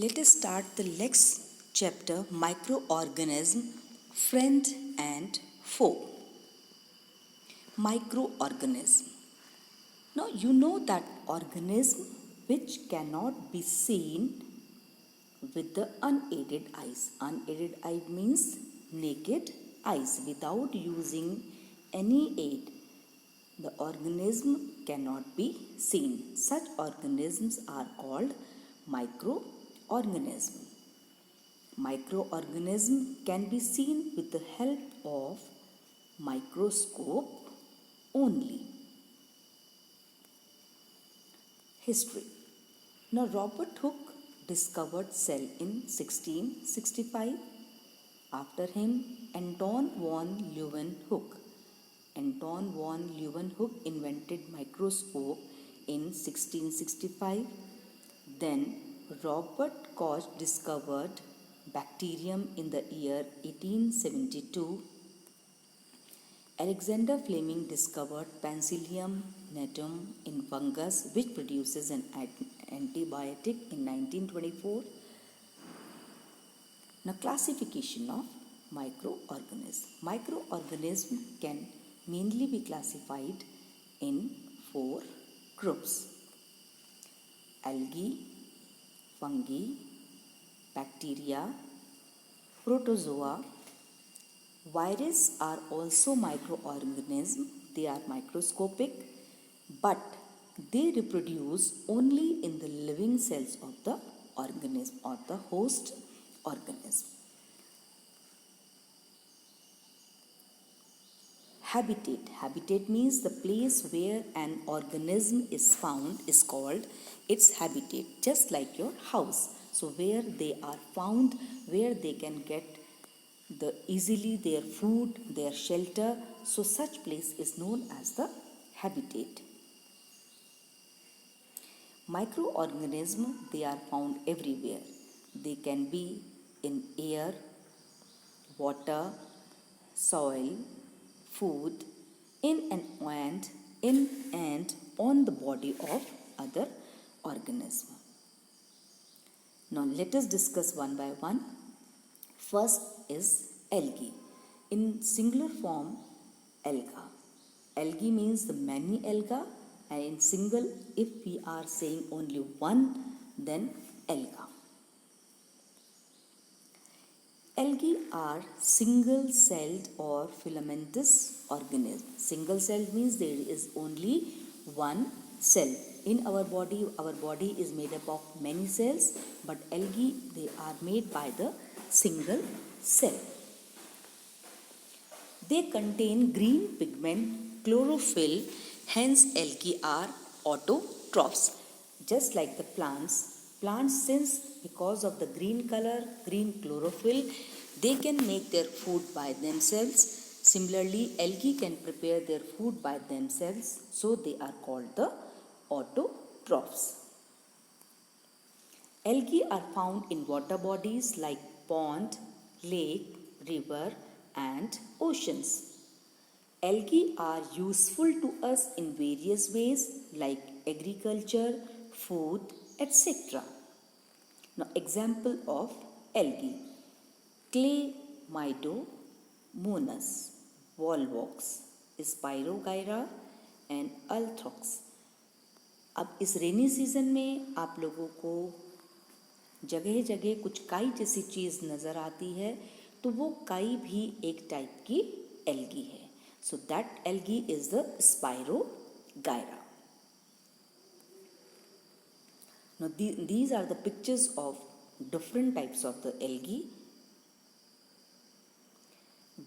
Let us start the next chapter, microorganism, friend and foe. Microorganism. Now you know that organism which cannot be seen with the unaided eyes. Unaided eye means naked eyes without using any aid. The organism cannot be seen. Such organisms are called microorganism. Microorganism can be seen with the help of microscope only. History. Now Robert Hooke discovered cell in 1665. After him, Anton von Leeuwenhoek. Anton von Leeuwenhoek invented microscope in 1665. Then Robert Koch discovered bacterium in the year 1872. Alexander Fleming discovered Penicillium natum in fungus, which produces an antibiotic in 1924. Now, classification of microorganisms. Microorganisms can mainly be classified in 4 groups: algae, fungi, bacteria, protozoa. Viruses are also microorganisms. They are microscopic, but they reproduce only in the living cells of the organism or the host organism. Habitat. Habitat means the place where an organism is found is called its habitat, just like your house. So where they are found, where they can get easily their food, their shelter, so such place is known as the habitat. Microorganisms, they are found everywhere. They can be in air, water, soil, food, in and on the body of other organisms. Now let us discuss one by one. First is algae. In singular form, alga. Algae means the many alga, and in single, if we are saying only one, then alga. Algae are single-celled or filamentous organisms. Single-celled means there is only one cell. In our body is made up of many cells, but algae, they are made by the single cell. They contain green pigment, chlorophyll, hence algae are autotrophs. Just like the plants, since because of the green color, green chlorophyll, they can make their food by themselves. Similarly, algae can prepare their food by themselves, so they are called the autotrophs. Algae are found in water bodies like pond, lake, river, and oceans. Algae are useful to us in various ways like agriculture, food, etc. Now, example of algae: Chlamydomonas, volvox, Spirogyra and Althrox. अब इस rainy season में आप लोगों को जगह जगह कुछ काई जैसी चीज़ नज़र आती है, तो वो काई भी एक टाइप की एल्गी है. So that algae is the spirogyra. Now these are the pictures of different types of the algae.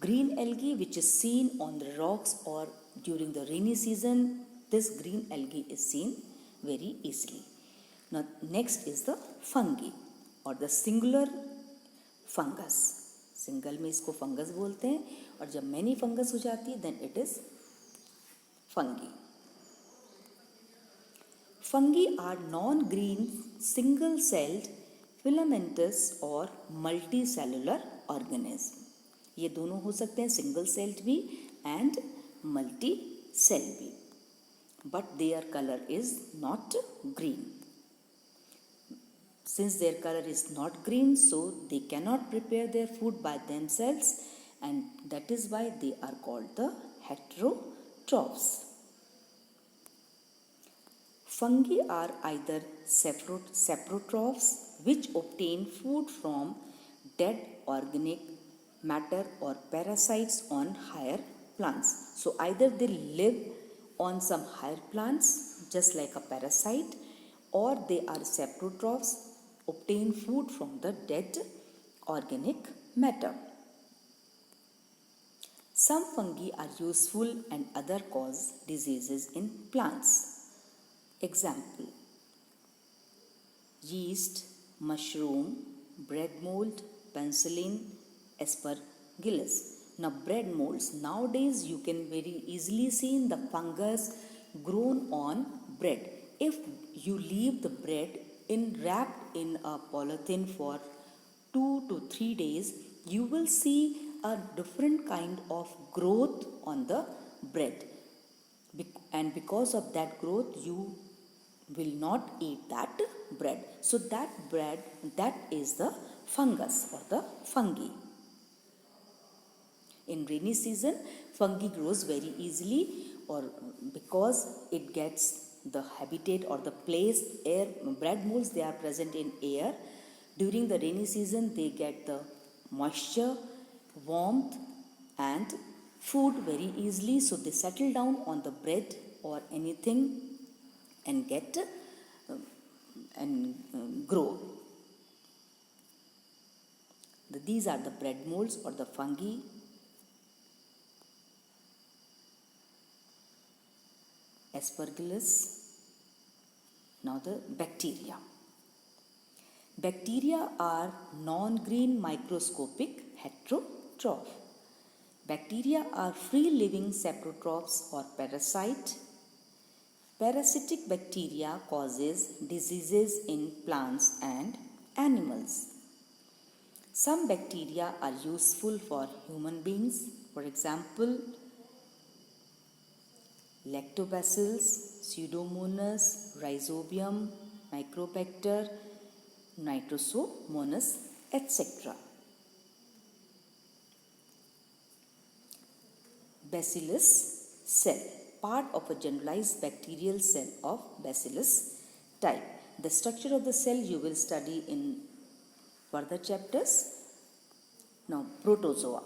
Green algae, which is seen on the rocks or during the rainy season, this green algae is seen very easily. Now next is the fungi or the singular fungus. Single में इसको fungus बोलते हैं, और जब many fungus हो जाती है then it is fungi. Fungi are non green single celled filamentous और मल्टी सेलुलर ऑर्गेनिज्म. ये दोनों हो सकते हैं, सिंगल सेल्ड भी एंड मल्टी सेल भी, but their colour is not green. Since their color is not green, so they cannot prepare their food by themselves, and that is why they are called the heterotrophs. Fungi are either saprotrophs, which obtain food from dead organic matter, or parasites on higher plants. So either they live on some higher plants, just like a parasite, or they are saprotrophs, obtain food from the dead organic matter. Some fungi are useful and other cause diseases in plants. Example: yeast, mushroom, bread mold, penicillin, aspergillus. Now bread molds, nowadays you can very easily see the fungus grown on bread. If you leave the bread wrapped in a polythene for 2 to 3 days, you will see a different kind of growth on the bread. And because of that growth, you will not eat that bread. So that bread, that is the fungus or the fungi. In rainy season, fungi grows very easily, or because it gets the habitat or the place. Air bread molds, they are present in air. During the rainy season, they get the moisture, warmth and food very easily, so they settle down on the bread or anything and get and grow. These are the bread molds or the fungi. Aspergillus. Now the bacteria. Bacteria are non-green microscopic heterotroph. Bacteria are free-living saprotrophs or parasite. Parasitic bacteria causes diseases in plants and animals. Some bacteria are useful for human beings. For example, Lactobacillus, Pseudomonas, Rhizobium, Microbacter, Nitrosomonas, etc. Bacillus cell, part of a generalized bacterial cell of Bacillus type. The structure of the cell you will study in further chapters. Now, protozoa.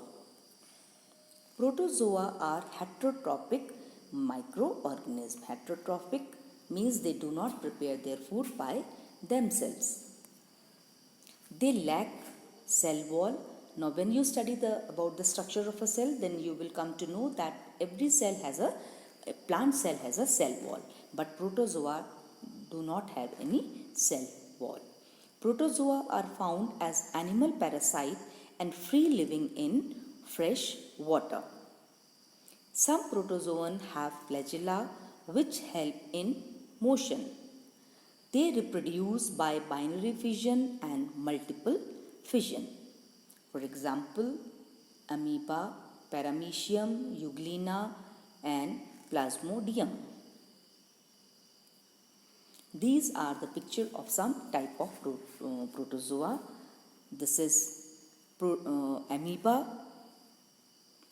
Protozoa are heterotrophic microorganisms. Heterotrophic means they do not prepare their food by themselves. They lack cell wall. Now, when you study about the structure of a cell, then you will come to know that every cell has a plant cell has a cell wall, but protozoa do not have any cell wall. Protozoa are found as animal parasite and free living in fresh water. Some protozoan have flagella which help in motion. They reproduce by binary fission and multiple fission. For example, amoeba, paramecium, euglena and plasmodium. These are the picture of some type of protozoa. This is amoeba,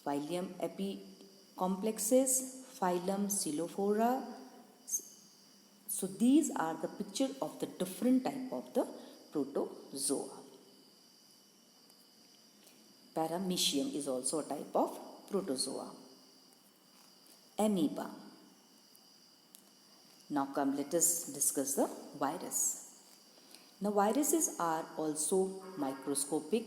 phylum Epicomplexes, phylum Xylophora. So these are the picture of the different type of the protozoa. Paramecium is also a type of protozoa. Amoeba. Now come, let us discuss the virus. Now viruses are also microscopic.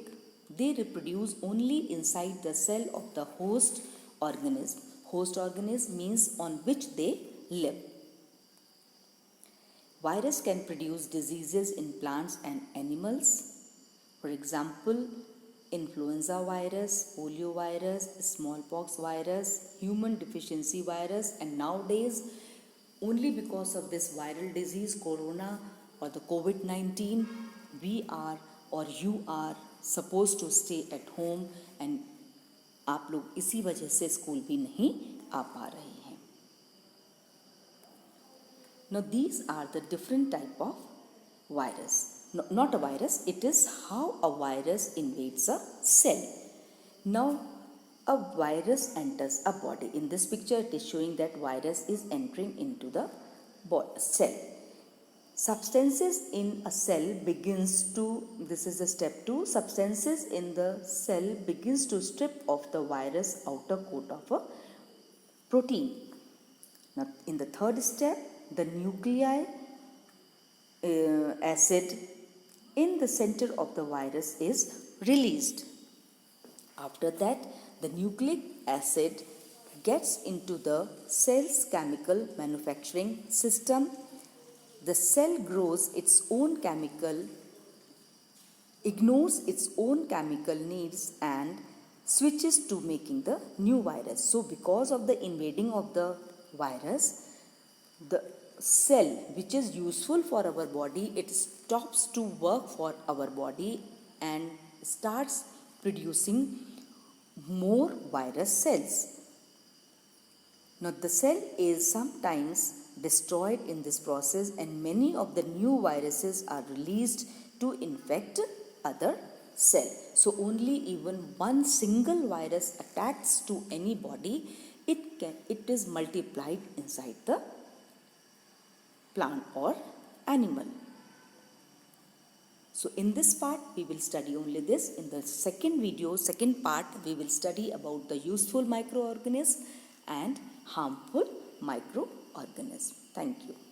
They reproduce only inside the cell of the host organism. Host organism means on which they live. Virus can produce diseases in plants and animals. For example, influenza virus, polio virus, smallpox virus, human deficiency virus, and nowadays only because of this viral disease corona or the COVID-19, we are or you are supposed to stay at home, and आप लोग इसी वजह से school भी नहीं आ पा रहे हैं. Now these are the different type of virus. No, not a virus, it is how a virus invades a cell. Now a virus enters a body. In this picture it is showing that virus is entering into the cell. Substances in a cell begins to, this is the step 2, substances in the cell begins to strip off the virus outer coat of a protein. Now in the third step, the nuclei acid in the center of the virus is released. After that, the nucleic acid gets into the cell's chemical manufacturing system. The cell grows its own chemical, ignores its own chemical needs and switches to making the new virus. So because of the invading of the virus, the cell which is useful for our body, it stops to work for our body and starts producing more virus cells. Now the cell is sometimes destroyed in this process and many of the new viruses are released to infect other cell. So only even one single virus attacks to any body, it is multiplied inside the plant or animal. So in this part we will study only this. In the second video, second part, we will study about the useful microorganism and harmful microorganism. Thank you.